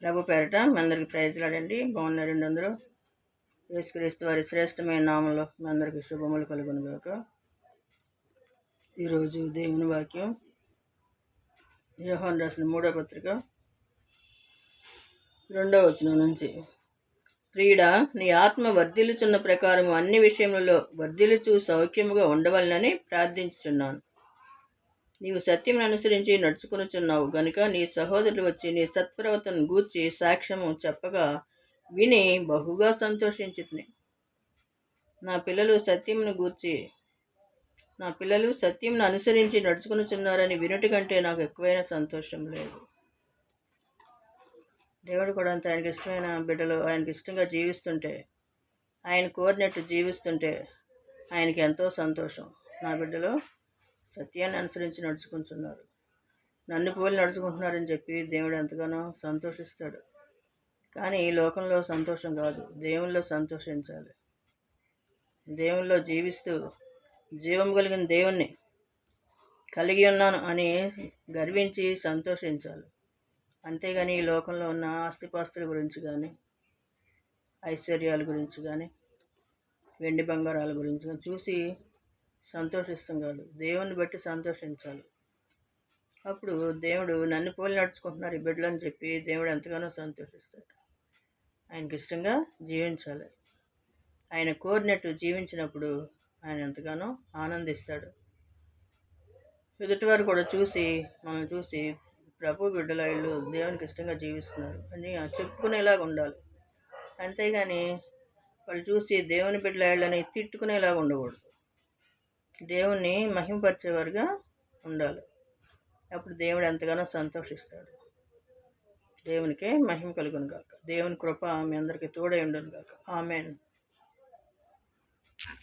ప్రభు పేరట మీ అందరికి ప్రైజ్లాడండి. బాగున్నారండి అందరూ. యేసుక్రీస్తు వారి శ్రేష్టమైన నామంలో మీ అందరికి శుభములు కలుగును గాక. ఈరోజు దేవుని వాక్యం యోహాను రాసిన 3వ పత్రిక 2వ వచనం నుంచి, ప్రియుడా, నీ ఆత్మ వర్ధిల్లుచున్న ప్రకారము అన్ని విషయములలో వర్ధిల్లుచు సౌఖ్యముగా ఉండవలనని ప్రార్థించుచున్నాను. నీవు సత్యం అనుసరించి నడుచుకునుచున్నావు గనుక నీ సహోదరులు వచ్చి నీ సత్ప్రవర్తనను గూర్చి సాక్ష్యము చెప్పగా విని బహుగా సంతోషించితిని. నా పిల్లలు సత్యమును అనుసరించి నడుచుకునుచున్నారని వినుటి కంటే నాకు ఎక్కువైన సంతోషం లేదు. దేవుడు కూడా అంత ఆయనకి ఇష్టమైన బిడ్డలు ఆయనకి ఇష్టంగా జీవిస్తుంటే, ఆయన కోరినట్టు జీవిస్తుంటే ఆయనకి ఎంతో సంతోషం. నా బిడ్డలు సత్యాన్ని అనుసరించి నడుచుకుంటున్నారు, నన్ను పోలి నడుచుకుంటున్నారని చెప్పి దేవుడు ఎంతగానో సంతోషిస్తాడు. కానీ ఈ లోకంలో సంతోషం కాదు, దేవుల్లో సంతోషించాలి. దేవుల్లో జీవిస్తూ జీవం కలిగిన దేవుణ్ణి కలిగి ఉన్నాను అని గర్వించి సంతోషించాలి. అంతేగాని ఈ లోకంలో ఉన్న ఆస్తిపాస్తుల గురించి కానీ, ఐశ్వర్యాల గురించి కానీ, వెండి బంగారాల గురించి కానీ చూసి సంతోషిస్తాం కాదు, దేవుని బట్టి సంతోషించాలి. అప్పుడు దేవుడు నన్ను పోలి నడుచుకుంటున్నారు ఈ బిడ్డలని చెప్పి దేవుడు ఎంతగానో సంతోషిస్తాడు. ఆయనకి ఇష్టంగా జీవించాలి. ఆయన కోరినట్టు జీవించినప్పుడు ఆయన ఎంతగానో ఆనందిస్తాడు. ఎదుటివారు కూడా మనల్ని చూసి ప్రభు బిడ్డల ఇళ్ళు దేవునికి ఇష్టంగా జీవిస్తున్నారు అని చెప్పుకునేలాగా ఉండాలి. అంతేగాని వాళ్ళు చూసి దేవుని బిడ్డల ఇళ్ళని తిట్టుకునేలాగా ఉండకూడదు. దేవుణ్ణి మహిమపరిచేవారుగా ఉండాలి. అప్పుడు దేవుడు ఎంతగానో సంతోషిస్తాడు. దేవునికే మహిమ కలుగును గాక. దేవుని కృప మీ అందరికీ తోడై ఉండును గాక. ఆమేన్.